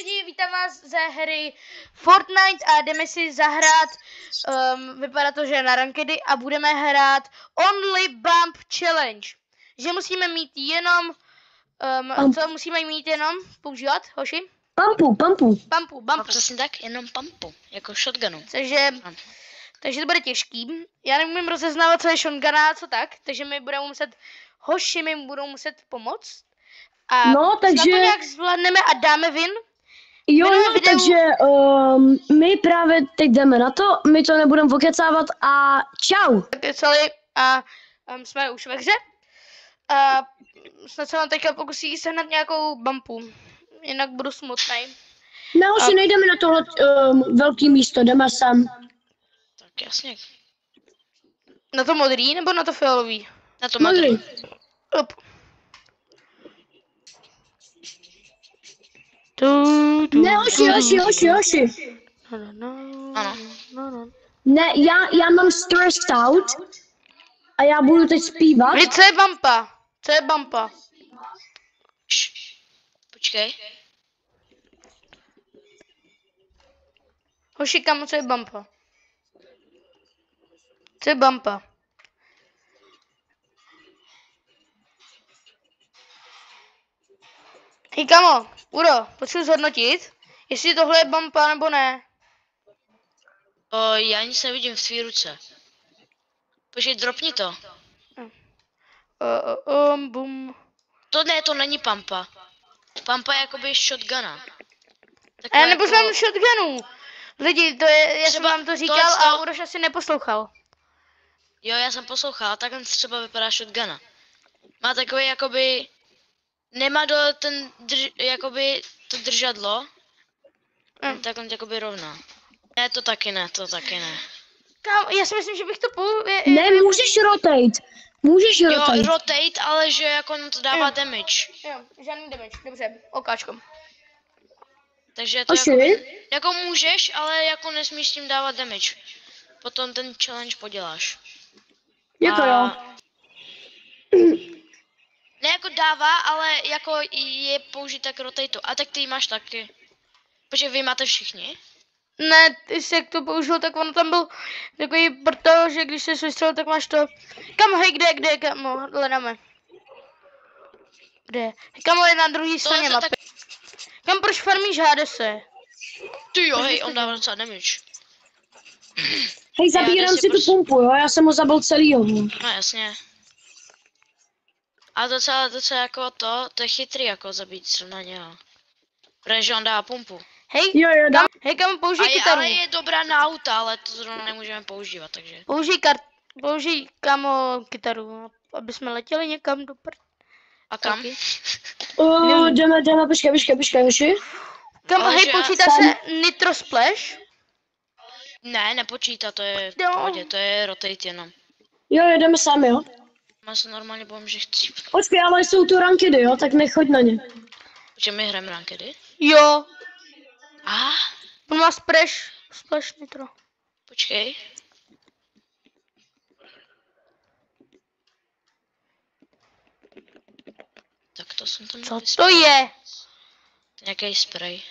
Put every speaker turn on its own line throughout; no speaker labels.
lidi, vítám vás ze hry Fortnite a jdeme si zahrát, vypadá to, že na rankedy a budeme hrát Only Bump Challenge. Že musíme mít jenom, co musíme mít jenom používat, hoši? Pumpu.
No, přesně tak, jenom pumpu, jako shotgunu.
Takže to bude těžký. Já nemůžu rozeznávat, co je shotguna a co tak, takže hoši mi budou muset pomoct. A
no, takže
to nějak zvládneme a dáme win.
Jo, takže my právě teď jdeme na to, my to nebudeme pokecávat a čau.
A jsme už ve hře. A snad se vám teďka pokusí sehnat nějakou bumpu. Jinak budu smutnej.
Ne, už nejdeme na tohle velký místo, jdeme sem.
Tak jasně.
Na to modrý nebo na to fialový?
Na to modrý.
Ne, hoši.
Ano.
Ne, já mám stressed out a já budu teď zpívat.
Co je bumpa? Co je bumpa?
Počkej.
Hoši, kamo, co je bumpa? Co je bumpa? Hej, kamo, Uro, potřebuji zhodnotit, jestli tohle je bumpa nebo ne.
Já nic nevidím v tvý ruce. Počkej, dropni to.
Bum.
To není pumpa. Pumpa je jakoby shotguna.
A já nepoznám shotgunu. Lidi, já jsem vám to říkal a Uroš asi neposlouchal.
Jo, já jsem poslouchal, takhle třeba vypadá shotguna. Má takový jakoby... Nemá dole ten, jakoby, to držadlo. Takhle jakoby rovná. Ne, to taky ne.
Kámo, já si myslím, že bych to
Ne, můžeš rotate.
Jo, rotate, ale že jako to dává damage.
Jo, žádný damage, dobře, okáčko.
Takže to jako můžeš, ale jako nesmíš s tím dávat damage. Potom ten challenge poděláš.
Jako jo.
Ne jako dává, ale jako je použít tak rotate. A tak ty máš taky. Protože vy máte všichni.
Ne, ty jsi jak to použil, tak ono tam byl takový portál, že když se vystřelil, tak máš to. Kam, hej, kde, kamo, hledáme. Kde? Kamo je na druhé straně mapy. Kam, proč farmíš Hadese?
Ty jo, hej, on dává docela damage.
Hej, zabírám si tu pumpu, jo, já jsem ho zabil celýho.
No jasně. A docela jako to je chytrý jako zabít srovnaně, jo. Protože on dává pumpu.
Hej, kam použij kytaru.
Ale je dobrá na auta, ale to zrovna nemůžeme používat, takže.
Použij kamo kytaru, aby jsme letěli někam do
A kam?
Jdeme, počkej, hoši.
Kam, hej, počítá se Nitro Splash?
Ne, nepočítá, to je v pohodě, to je rotate jenom.
Jo, jdeme sami, jo.
Já se normálně bojím, že chci.
Počkej, ale jsou tu rankedy, jo, tak nechoď na ně.
Že my hrajeme rankedy?
Jo.
On
má Splash Nitro.
Počkej. Tak to jsem tam
Co to je?
Nějaký spray.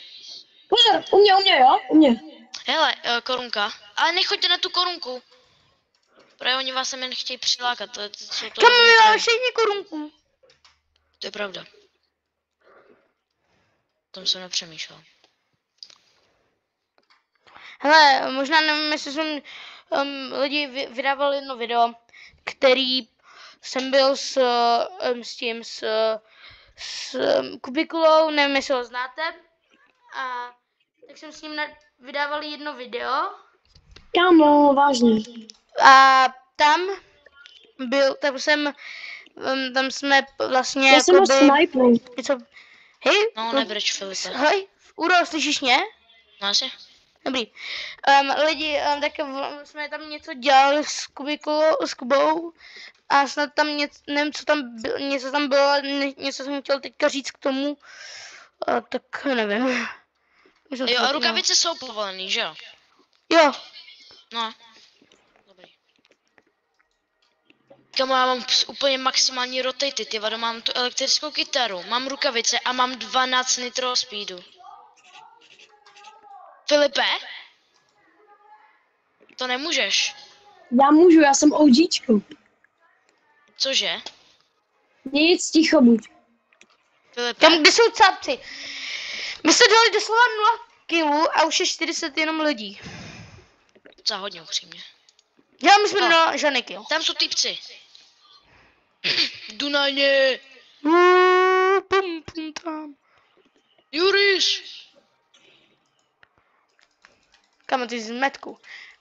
Pozor, u mě, jo? U mě.
Hele, korunka. Ale nechoďte na tu korunku. Protože oni vás sem jen chtějí přilákat.
Kam my máme všichni korunku?
To je pravda. O tom jsem nepřemýšlel.
Hele, možná nevím, jestli jsem lidi vydával jedno video, který jsem byl s Kubikulou, nevím, jestli ho znáte. A tak jsem s ním vydával jedno video.
Kámo, vážně.
A tam jsme vlastně
já jsem ho snipru.
Hej?
No, nebreč, Filipe.
Hej, Uro, slyšíš mě?
No, asi.
Dobrý. Lidi, tak jsme tam něco dělali s Kubou a snad tam nevím, něco tam bylo, něco jsem chtěl teďka říct k tomu, tak nevím.
Jo, a rukavice jsou povolený, že jo?
Jo.
No. Dobrý. Kamo, já mám úplně maximální rotaty, ty vado, mám tu elektrickou kytaru, mám rukavice a mám 12 nitro speedu. Filipe? To nemůžeš.
Já můžu, já jsem OGčko.
Cože?
Nic, ticho buď.
Filipe?
Kam, kde jsou cápci? My jsme dali doslova 0 kilů a už je 40 jenom lidí.
Za hodně upřímně.
Já my jsme
No.
na žádný kill.
Tam jsou typci. Jdu na ně.
Pum, pum, tam.
Juris.
Kam ty z metku?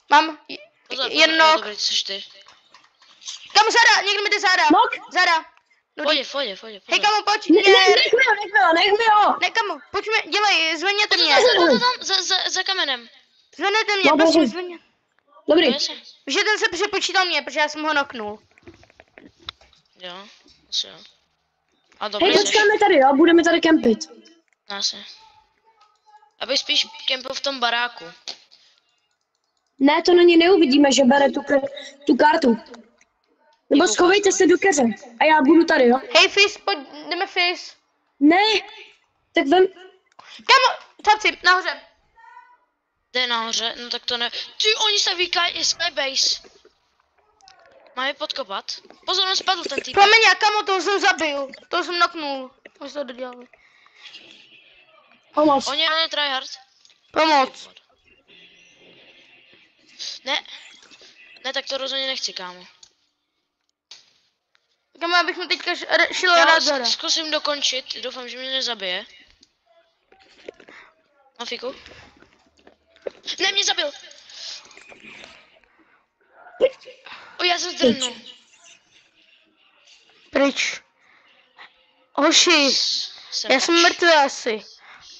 Mám
Pozor,
jedno.
dobrý, co jsi ty?
Kam záda? Někdo mi jde záda.
Nok?
Záda. Dobrý.
Pojď.
Hej kamo, pojď.
Nech mi ho.
Ne kamo, pojďme, dělej, zvedněte mě.
Za kamenem.
Zvedněte mě,
No,
prosím,
bohu.
zvedněte.
Dobrý.
Že ten se přepočítal mě, protože já jsem ho noknul.
Jo, asi jo. A
Hej,
dobrý, jsi.
počkáme tady, jo, budeme tady kempit.
Asi. Aby spíš kempil v tom baráku.
Ne, to na ní neuvidíme, že bere tu kartu. Nebo schovejte se do keře. A já budu tady, jo.
Hej Fizz, pojď, jdeme Fizz.
Ne, tak vem...
Kamo, chlapci, nahoře.
Jde nahoře, no tak to ne. Ty, oni se vykají své base. Máme podkopat. Pozor, on spadl ten týpek.
Promiň, já kamo, toho jsem zabil. Toho jsem noknul. Už to dodělali.
Pomoc.
On je tryhard.
Pomoc.
Ne, tak to rozhodně nechci, kámo.
Kamo, abych mu teďka šel
Já
rád zada.
zkusím dokončit, doufám, že mě nezabije. Na fiku. Ne, mě zabil! O, já jsem zdrhnul.
Pryč. Hoši, já jsem mrtvý asi.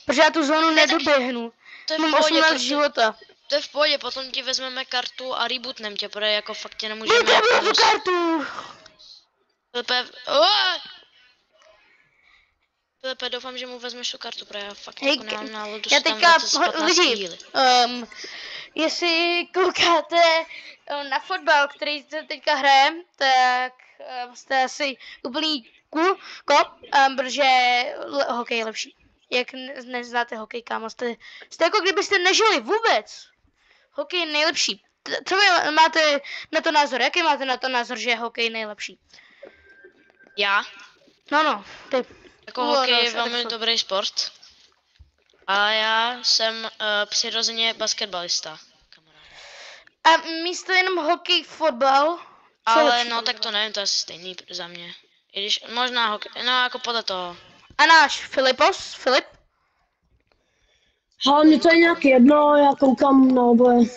Protože já tu zónu nedoběhnu.
To je v
Mám
pohodě,
18 života.
to je v pohodě, potom ti vezmeme kartu a rebootnem tě, protože jako fakt tě nemůžeme...
Mám tu kartu.
Filipe, doufám, že mu vezmeš tu kartu, protože já fakt
Hej,
jako nemám náladu
já
se tam
teďka,
vracet z 15
lidi,
díly.
jestli koukáte na fotbal, který se teďka hraje, tak jste asi úplný kop, protože hokej je lepší. Jak neznáte hokej, kámo, jste jako kdybyste nežili vůbec. Hokej je nejlepší. Co vy máte na to názor? Jaký máte na to názor, že je hokej nejlepší?
Já?
No, ty.
Jako
No,
hokej
no,
je
se
velmi
tak
dobrý sport. A já jsem přirozeně basketbalista, kamaráde.
A místo jenom hokej, fotbal? Co
Ale
lepší?
no tak to nevím, to je asi stejný za mě. I když možná hokej, no jako podle toho.
A náš Filip?
Hlavně to je nějak jedno, já koukám na oboje.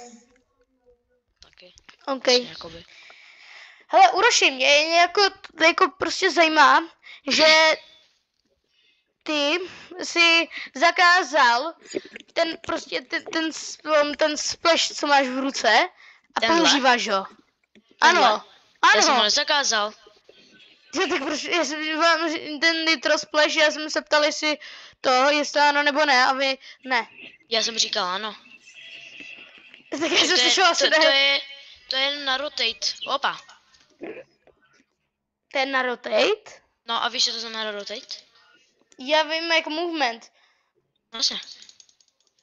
Taky.
OK.
Vlastně, jakoby.
Hele, Uroši, mě jako prostě zajímá, že ty si zakázal ten splash, co máš v ruce a
Tenhle?
používáš ho.
Tenhle?
Ano,
Já jsem ho
ano.
nezakázal.
No, tak proč, já jsem vám, ten Nitro Splash, já jsem se ptal, jestli ano nebo ne, a vy ne.
Já jsem říkal ano.
Tak já jsem
To je,
slyšela se
to je na rotate. Opa.
ten na rotate.
No a víš, co to znamená rotate?
Já vím, jako movement.
No se.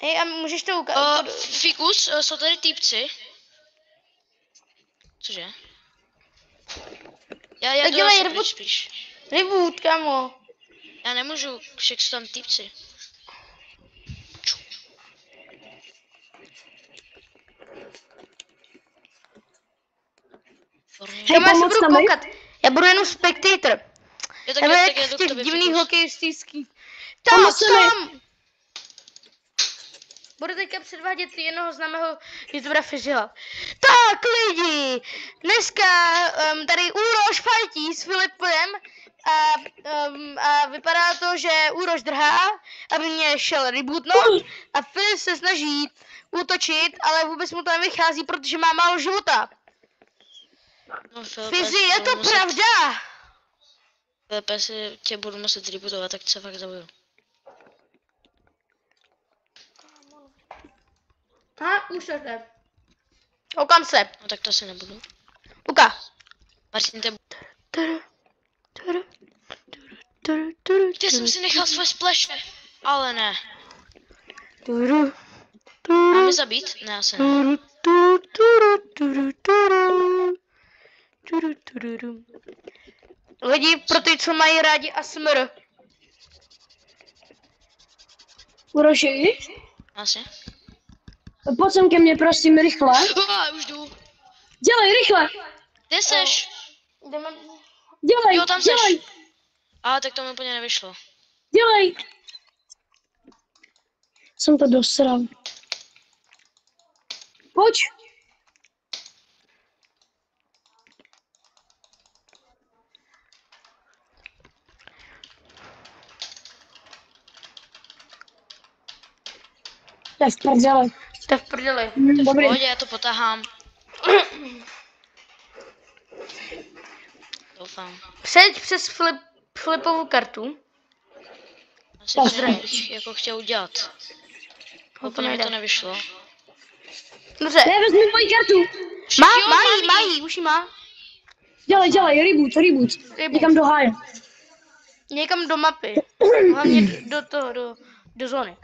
Hej, a můžeš to ukázat?
Fikus, jsou tady týpci. Cože? Já
Tak
jdu
dělej
asi
reboot.
pryč spíš.
Reboot, kamo.
Já nemůžu, však jsou tam týpci.
Kamo, já se
pomoct
budu
tam, hej?
koukat. Já budu jenom spectator.
Jo, tak,
Já
tak
jak
já
v
jdu k
těch
tobě,
divných
Fikus.
hokejistýských. Tak,
Pomoc mi.
tam! Budu teďka předvádět jednoho známého youtubera Fizzila. Tak lidi, dneska tady Úroš fajtí s Filipem a vypadá to, že Úroš drhá, aby mě šel rebootnout a Fizz se snaží útočit, ale vůbec mu to nevychází, protože má málo života.
No, Filipe,
Fizzy, je to
budu muset-
pravda?
Filipe, si tě budu muset rebootovat, tak se fakt zabiju.
Už to jde. Koukám se.
No tak to asi nebudu.
Uka.
Martin, ty jsem si nechal svoje splashe. Ale ne. mi zabít? Ne, asi ne.
Lidi, pro ty, co mají rádi ASMR.
Uroši,
Asi.
pojď sem ke mně, prosím, rychle.
Už jdu.
Dělej, rychle.
Kde seš?
Dělej,
Jo, tam
dělej,
seš. Tak to mi úplně nevyšlo.
dělej. Jsem to dosral. Pojď. To je v prdele.
To je v prdeli.
Dobrý.
Pohodě, já to potahám. Doufám.
Přejď přes flipovou kartu.
Asi
Tak,
to
zdravím.
bych jako chtěl udělat. Úplně mi to nevyšlo.
Dobře.
Ne, vezmi moji kartu.
Má jí, už jí má.
Dělej, reboot. Někam do háje.
Někam do mapy. Hlavně do zóny.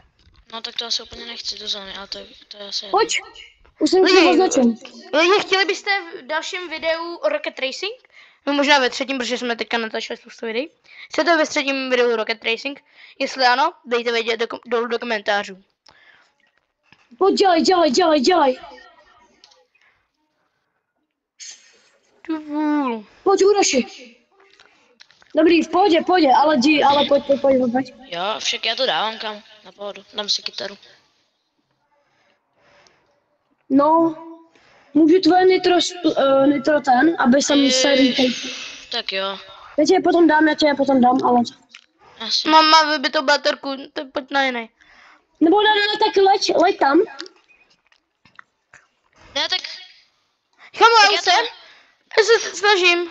No tak to asi úplně nechci do zóny, ale to je asi...
Pojď. Už jsem tě označil.
Lidi, chtěli byste v dalším videu Rocket Racing? No možná ve třetím, protože jsme teďka natáčeli spoustu videí. Chcete ve třetím videu Rocket Racing? Jestli ano, dejte vědět dolů do komentářů.
Pojď, dělej.
Tu vůl.
Pojď, Uroši. Dobrý, v pohodě, ale pojď.
Jo, však já to dávám kam, na pohodu, dám si kytaru.
No, můžu tvoje nitro ten, aby jsem se říkal.
Tak jo,
Já tě je potom dám, ale...
asi.
Mama vybitou baterku, tak pojď na jiný.
Nebo ne, tak leď tam.
Ne, tak...
Chamo,
Tak
já
já to-
se snažím.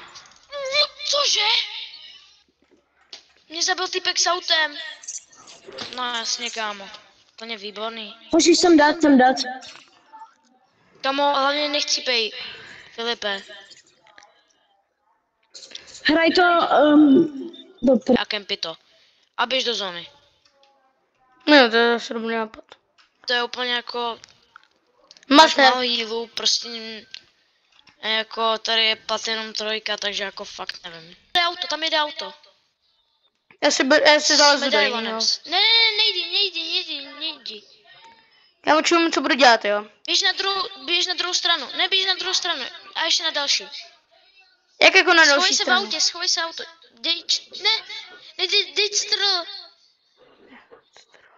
Cože? Mě zabil týpek s autem. No jasně, kámo. Úplně výborný.
Můžeš sem dát.
Kámo, hlavně nechcípej, Filipe.
Hraj to, dobře.
A kempi to. A běž do zóny.
No, to je zase dobrý nápad.
To je úplně jako... Máš
Máte.
málo jílu, prostě... Jako tady je Platinum 3, takže jako fakt nevím. Tam jede auto.
Já si zalezu do jiného.
Medailonem. Ne, nejdi.
Já učím, co budu dělat, jo.
Běž na druhou stranu. Ne, běž na druhou stranu. A ještě na další.
Jak jako na
Schovej
další
se v
stranu?
autě, schovej se v auto. Dej strl.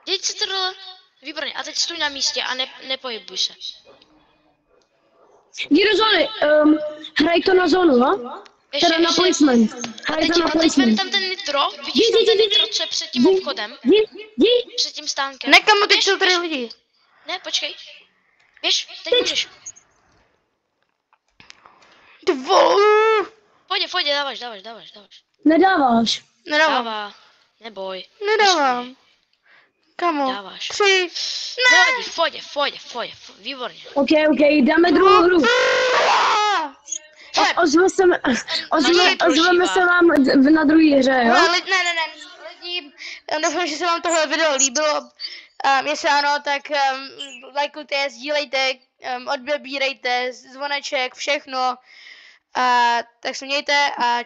Dej strl. Výborně, a teď stůj na místě a nepohybuj se.
Jdi do zóny, hraj to na zónu, no? Teda na placement. Hraj to na
A teď vem
placement.
tam ten nitro, vidíš tam ten nitro, co je před tím obchodem?
Jdi.
Před tím stánkem.
Nekam, teď
Běž,
jsou tady
běž.
lidi.
Ne, počkej. Běž, teď můžeš.
Ty vole.
Pojď, dáváš.
Nedáváš.
Nedávám.
Dává. Neboj.
Nedávám. Kamo.
Dáváš.
3.
Nevadí, pojď, výborně.
OK, dáme druhou hru.
Hele,
Ozveme se vám na druhé hře, jo?
hele, ne. Lidi, doufám, že se vám tohle video líbilo. Jestli ano, tak lajkujte, sdílejte, odbírejte, zvoneček, všechno. Tak se mějte a